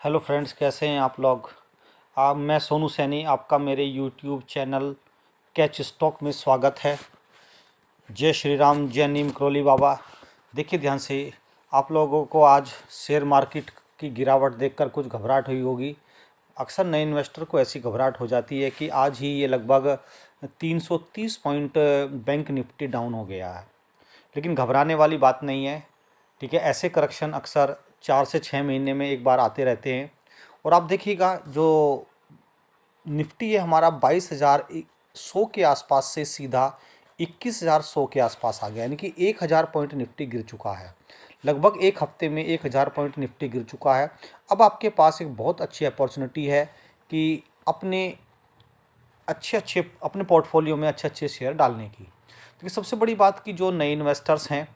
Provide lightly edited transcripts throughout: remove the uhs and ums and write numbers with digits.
Hello friends, कैसे हैं आप लोग। आप मैं सोनू सैनी, आपका मेरे यूट्यूब चैनल कैच स्टॉक में स्वागत है। जय श्री राम, जय नीम करोली बाबा। देखिए ध्यान से, आप लोगों को आज शेयर मार्केट की गिरावट देखकर कुछ घबराहट हुई होगी। अक्सर नए इन्वेस्टर को ऐसी घबराहट हो जाती है कि आज ही ये लगभग 330 पॉइंट बैंक निफ्टी डाउन हो गया है। लेकिन घबराने वाली बात नहीं है। ठीक है, ऐसे करेक्शन अक्सर 4 से 6 महीने में एक बार आते रहते हैं। और आप देखिएगा, जो निफ्टी है हमारा 22,100 के आसपास से सीधा 21,100 के आसपास आ गया, यानी कि 1,000 पॉइंट निफ्टी गिर चुका है। लगभग एक हफ्ते में 1,000 पॉइंट निफ्टी गिर चुका है। अब आपके पास एक बहुत अच्छी अपॉर्चुनिटी है कि अपने अच्छे अच्छे अपने पोर्टफोलियो में अच्छे अच्छे शेयर डालने की। तो सबसे बड़ी बात कि जो नए इन्वेस्टर्स हैं,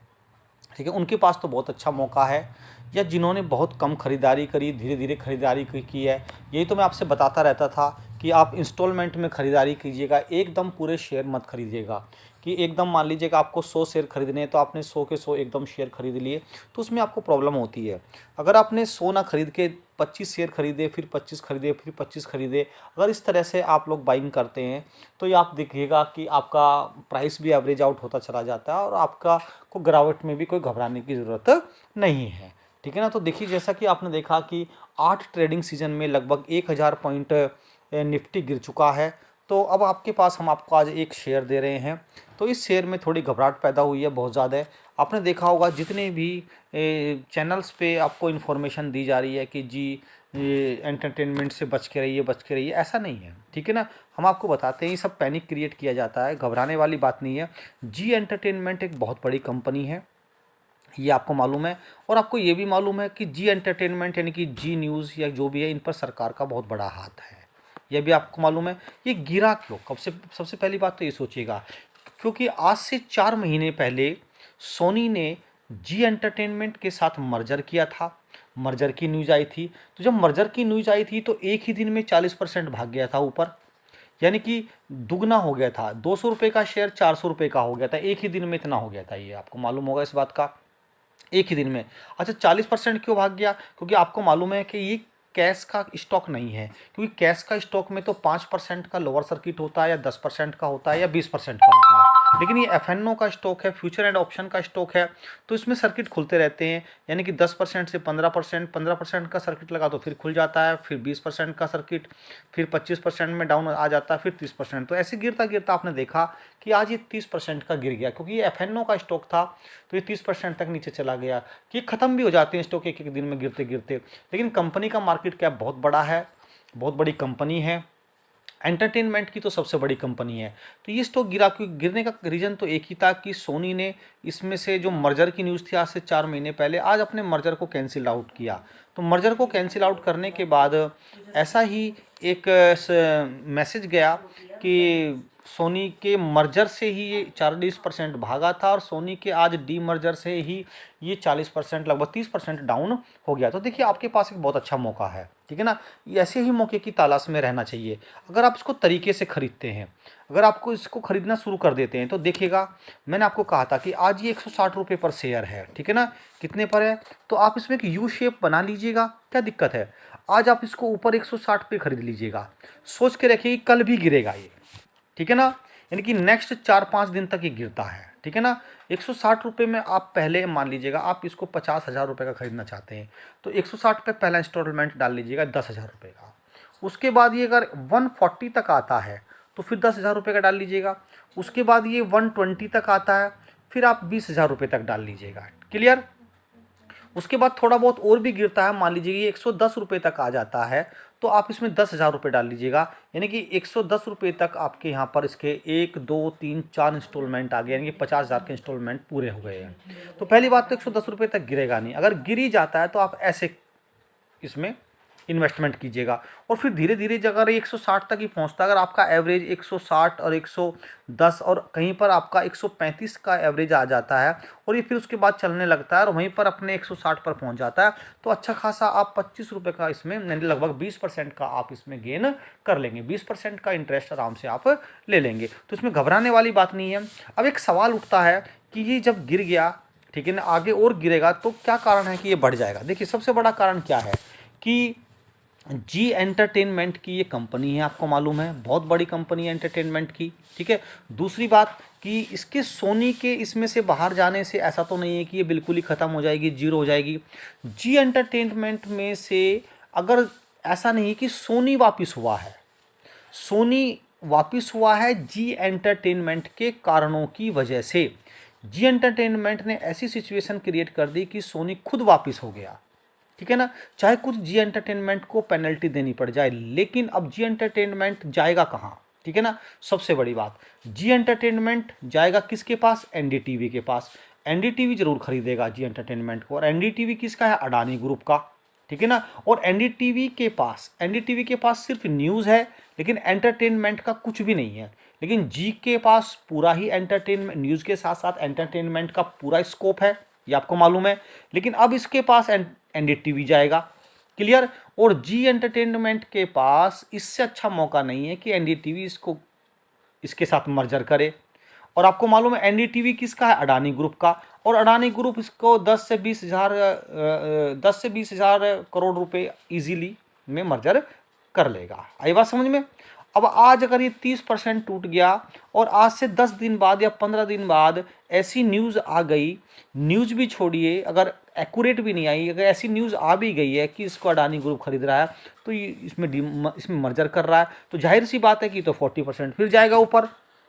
ठीक है, उनके पास तो बहुत अच्छा मौका है, या जिन्होंने बहुत कम खरीदारी करी, धीरे धीरे खरीदारी की है। यही तो मैं आपसे बताता रहता था कि आप इंस्टॉलमेंट में खरीदारी कीजिएगा, एकदम पूरे शेयर मत खरीदिएगा। कि एकदम मान लीजिएगा आपको 100 शेयर खरीदने हैं तो आपने 100 के 100 एकदम शेयर खरीद लिए, तो उसमें आपको प्रॉब्लम होती है। अगर आपने 100 ना खरीद के 25 शेयर खरीदे, फिर 25 खरीदे, फिर 25 खरीदे, अगर इस तरह से आप लोग बाइंग करते हैं तो ये आप देखिएगा कि आपका प्राइस भी एवरेज आउट होता चला जाता है और आपका को गिरावट में भी कोई घबराने की ज़रूरत नहीं है। ठीक है ना। तो देखिए, जैसा कि आपने देखा कि 8 ट्रेडिंग सीजन में लगभग 1,000 पॉइंट निफ्टी गिर चुका है। तो अब आपके पास हम आपको आज एक शेयर दे रहे हैं, तो इस शेयर में थोड़ी घबराहट पैदा हुई है बहुत ज़्यादा। आपने देखा होगा जितने भी चैनल्स पे आपको इन्फॉर्मेशन दी जा रही है कि जी एंटरटेनमेंट से बच के रहिए, बच के रहिए, ऐसा नहीं है। ठीक है ना। हम आपको बताते हैं, ये सब पैनिक क्रिएट किया जाता है, घबराने वाली बात नहीं है। जी एंटरटेनमेंट एक बहुत बड़ी कंपनी है, ये आपको मालूम है। और आपको ये भी मालूम है कि जी एंटरटेनमेंट यानी कि जी न्यूज़ या जो भी है, इन पर सरकार का बहुत बड़ा हाथ है, यह भी आपको मालूम है। ये गिरा क्यों, कब से? सबसे पहली बात तो ये सोचिएगा, क्योंकि आज से 4 महीने पहले सोनी ने जी एंटरटेनमेंट के साथ मर्जर किया था। मर्जर की न्यूज़ आई थी, तो जब मर्जर की न्यूज़ आई थी तो एक ही दिन में 40% भाग गया था ऊपर, यानी कि दुगना हो गया था। 200 रुपये का शेयर 400 रुपये का हो गया था, एक ही दिन में इतना हो गया था। ये आपको मालूम होगा इस बात का, एक ही दिन में। अच्छा, 40% क्यों भाग गया? क्योंकि आपको मालूम है कि ये कैश का स्टॉक नहीं है, क्योंकि कैश का स्टॉक में तो 5% का लोअर सर्किट होता है, या 10% का होता है, या 20% का होता है। लेकिन ये एफ का स्टॉक है, फ्यूचर एंड ऑप्शन का स्टॉक है, तो इसमें सर्किट खुलते रहते हैं। यानी कि 10% से 15%, 15% का सर्किट लगा तो फिर खुल जाता है, फिर 20% का सर्किट, फिर 25% में डाउन आ जाता है, फिर 30%। तो ऐसे गिरता गिरता आपने देखा कि आज ये 30% का गिर गया, क्योंकि ये एफ का स्टॉक था, तो ये 30% तक नीचे चला गया। कि ख़त्म भी हो जाते हैं स्टॉक एक एक दिन में गिरते गिरते। लेकिन कंपनी का मार्केट कैप बहुत बड़ा है, बहुत बड़ी कंपनी है, एंटरटेनमेंट की तो सबसे बड़ी कंपनी है। तो ये स्टॉक गिरा, क्योंकि गिरने का रीज़न तो एक ही था कि सोनी ने इसमें से जो मर्जर की न्यूज़ थी आज से 4 महीने पहले, आज अपने मर्जर को कैंसिल आउट किया। तो मर्जर को कैंसिल आउट करने के बाद ऐसा ही एक मैसेज गया कि सोनी के मर्जर से ही ये 40% भागा था, और सोनी के आज डी मर्जर से ही ये 40%, लगभग 30% डाउन हो गया। तो देखिए, आपके पास एक बहुत अच्छा मौका है। ठीक है ना। ऐसे ही मौके की तलाश में रहना चाहिए। अगर आप इसको तरीके से खरीदते हैं, अगर आपको इसको खरीदना शुरू कर देते हैं, तो देखिएगा, मैंने आपको कहा था कि आज ये 160 रुपये पर शेयर है। ठीक है ना। कितने पर है? तो आप इसमें एक यू शेप बना लीजिएगा, क्या दिक्कत है? आज आप इसको ऊपर 160 पे खरीद लीजिएगा, सोच के रखिए कि कल भी गिरेगा ये। ठीक है ना। यानी कि नेक्स्ट 4-5 दिन तक ये गिरता है। ठीक है ना। 160 रुपये में आप पहले मान लीजिएगा आप इसको 50,000 रुपये का खरीदना चाहते हैं, तो 160 पे पहला इंस्टॉलमेंट डाल लीजिएगा 10,000 रुपये का। उसके बाद ये अगर 140 तक आता है तो फिर 10,000 रुपये का डाल लीजिएगा। उसके बाद ये 120 तक आता है, फिर आप 20,000 रुपये तक डाल लीजिएगा। क्लियर? उसके बाद थोड़ा बहुत और भी गिरता है, मान लीजिए कि 110 रुपये तक आ जाता है, तो आप इसमें 10,000 रुपये डाल लीजिएगा। यानी कि 110 रुपये तक आपके यहाँ पर इसके 1, 2, 3, 4 इंस्टॉलमेंट आ गए, यानी कि 50,000 के इंस्टॉलमेंट पूरे हो गए हैं। तो पहली बात तो 110 रुपये तक गिरेगा नहीं। अगर गिर ही जाता है तो आप ऐसे इसमें इन्वेस्टमेंट कीजिएगा, और फिर धीरे धीरे अगर 160 तक ही पहुंचता है, अगर आपका एवरेज 160 और 110 और कहीं पर आपका 135 का एवरेज आ जाता है, और ये फिर उसके बाद चलने लगता है और वहीं पर अपने 160 पर पहुंच जाता है, तो अच्छा खासा आप 25 रुपये का इसमें, यानी लगभग 20% का आप इसमें गेन कर लेंगे। 20% का इंटरेस्ट आराम से आप ले लेंगे, तो इसमें घबराने वाली बात नहीं है। अब एक सवाल उठता है कि ये जब गिर गया, ठीक है ना, आगे और गिरेगा तो क्या कारण है कि ये बढ़ जाएगा? देखिए, सबसे बड़ा कारण क्या है कि जी एंटरटेनमेंट की ये कंपनी है, आपको मालूम है, बहुत बड़ी कंपनी है एंटरटेनमेंट की, ठीक है। दूसरी बात कि इसके सोनी के इसमें से बाहर जाने से ऐसा तो नहीं है कि ये बिल्कुल ही ख़त्म हो जाएगी, जीरो हो जाएगी। जी एंटरटेनमेंट में से अगर ऐसा नहीं कि सोनी वापस हुआ है, सोनी वापस हुआ है जी एंटरटेनमेंट के कारणों की वजह से। जी एंटरटेनमेंट ने ऐसी सिचुएशन क्रिएट कर दी कि सोनी खुद वापस हो गया, ठीक है ना। चाहे कुछ जी एंटरटेनमेंट को पेनल्टी देनी पड़ जाए, लेकिन अब जी एंटरटेनमेंट जाएगा कहाँ, ठीक है ना। सबसे बड़ी बात, जी एंटरटेनमेंट जाएगा किसके पास, एनडीटीवी के पास। एनडीटीवी जरूर खरीदेगा जी एंटरटेनमेंट को, और एनडीटीवी किसका है, अडानी ग्रुप का, ठीक है ना। और एनडीटीवी के पास सिर्फ न्यूज़ है, लेकिन एंटरटेनमेंट का कुछ भी नहीं है। लेकिन जी के पास पूरा ही एंटरटेनमेंट, न्यूज़ के साथ साथ एंटरटेनमेंट का पूरा स्कोप है, ये आपको मालूम है। लेकिन अब इसके पास एनडीटीवी जाएगा, क्लियर। और जी एंटरटेनमेंट के पास इससे अच्छा मौका नहीं है कि एनडीटीवी इसको इसके साथ मर्जर करे। और आपको मालूम है एनडीटीवी किसका है, अडानी ग्रुप का। और अडानी ग्रुप इसको 10 से 20 हज़ार करोड़ रुपए इजीली में मर्जर कर लेगा। आई बात समझ में। अब आज अगर ये 30% टूट गया और आज से 10 दिन बाद या 15 दिन बाद ऐसी न्यूज़ आ गई, न्यूज़ भी छोड़िए, अगर एक्यूरेट भी नहीं आई, अगर ऐसी न्यूज़ आ भी गई है कि इसको अडानी ग्रुप खरीद रहा है, तो ये इसमें मर्जर कर रहा है, तो जाहिर सी बात है कि तो 40% फिर जाएगा ऊपर,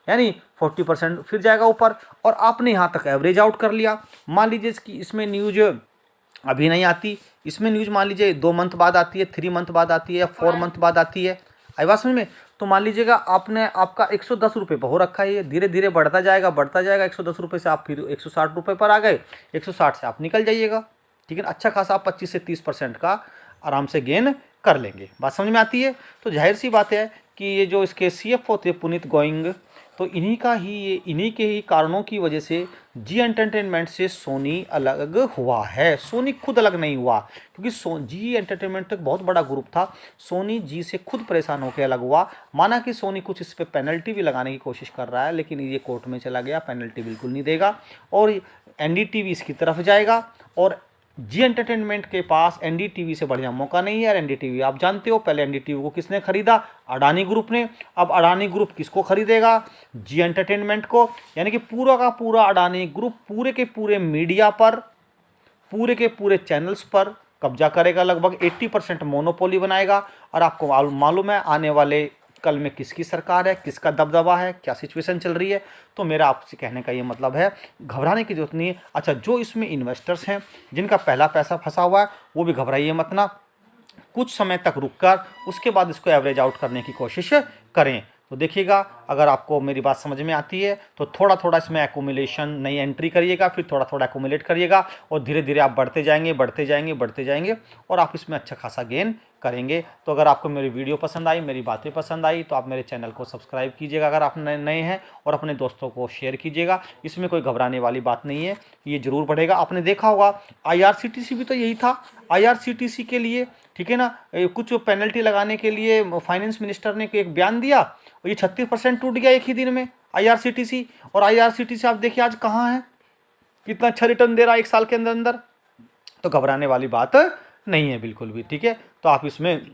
यानी 40% फिर जाएगा ऊपर। और आपने यहाँ तक एवरेज आउट कर लिया। मान लीजिए कि इसमें न्यूज़ अभी नहीं आती, इसमें न्यूज़ मान लीजिए 2 मंथ बाद आती है, 3 मंथ बाद आती है, या 4 मंथ बाद आती है, आई बात समझ में। तो मान लीजिएगा आपने आपका 110 रुपये पर हो रखा है, ये धीरे धीरे बढ़ता जाएगा, 110 रुपये से आप फिर 160 रुपये पर आ गए, 160 से आप निकल जाइएगा, ठीक है। अच्छा खासा आप 25 से 30% का आराम से गेन कर लेंगे, बात समझ में आती है। तो जाहिर सी बात है कि ये जो इसके सीएफओ थे पुनीत गोइंग, तो इन्हीं के ही कारणों की वजह से जी एंटरटेनमेंट से सोनी अलग हुआ है। सोनी खुद अलग नहीं हुआ, क्योंकि जी एंटरटेनमेंट तक बहुत बड़ा ग्रुप था। सोनी जी से खुद परेशान होकर अलग हुआ। माना कि सोनी कुछ इस पर पेनल्टी भी लगाने की कोशिश कर रहा है, लेकिन ये कोर्ट में चला गया, पेनल्टी बिल्कुल नहीं देगा, और एनडीटीवी इसकी तरफ जाएगा। और जी एंटरटेनमेंट के पास एनडीटीवी से बढ़िया मौका नहीं है। और एनडीटीवी आप जानते हो, पहले एनडीटीवी को किसने खरीदा, अडानी ग्रुप ने। अब अडानी ग्रुप किसको खरीदेगा, जी एंटरटेनमेंट को। यानी कि पूरा का पूरा अडानी ग्रुप पूरे के पूरे मीडिया पर, पूरे के पूरे चैनल्स पर कब्जा करेगा, लगभग 80% मोनोपोली बनाएगा। और आपको मालूम है आने वाले कल में किसकी सरकार है, किसका दबदबा है, क्या सिचुएशन चल रही है। तो मेरा आपसे कहने का ये मतलब है, घबराने की जरूरत नहीं है। अच्छा, जो इसमें इन्वेस्टर्स हैं, जिनका पहला पैसा फंसा हुआ है, वो भी घबराइए मत ना, कुछ समय तक रुककर उसके बाद इसको एवरेज आउट करने की कोशिश करें। तो देखिएगा, अगर आपको मेरी बात समझ में आती है तो थोड़ा थोड़ा इसमें एक्यूमुलेशन, नई एंट्री करिएगा, फिर थोड़ा थोड़ा एक्यूमुलेट करिएगा, और धीरे धीरे आप बढ़ते जाएंगे, बढ़ते जाएंगे, बढ़ते जाएंगे, और आप इसमें अच्छा खासा गेन करेंगे। तो अगर आपको मेरी वीडियो पसंद आई, मेरी बातें पसंद आई, तो आप मेरे चैनल को सब्सक्राइब कीजिएगा अगर आप नए हैं, और अपने दोस्तों को शेयर कीजिएगा। इसमें कोई घबराने वाली बात नहीं है, ये जरूर बढ़ेगा। आपने देखा होगा आईआरसीटीसी भी तो यही था, आईआरसीटीसी के लिए, ठीक है ना, कुछ पेनल्टी लगाने के लिए फाइनेंस मिनिस्टर ने एक बयान दिया, और ये 36% टूट गया एक ही दिन में आईआरसीटीसी। और आईआरसीटीसी आप देखिए आज कहाँ है, कितना अच्छा रिटर्न दे रहा है 1 साल के अंदर अंदर। तो घबराने वाली बात नहीं है बिल्कुल भी, ठीक है। तो आप इसमें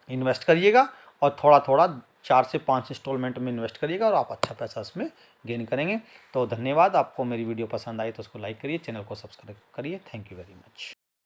इन्वेस्ट करिएगा, और थोड़ा थोड़ा 4 से 5 इंस्टॉलमेंट में इन्वेस्ट करिएगा, और आप अच्छा पैसा इसमें गेन करेंगे। तो धन्यवाद। आपको मेरी वीडियो पसंद आई तो उसको लाइक करिए, चैनल को सब्सक्राइब करिए। Thank you very much.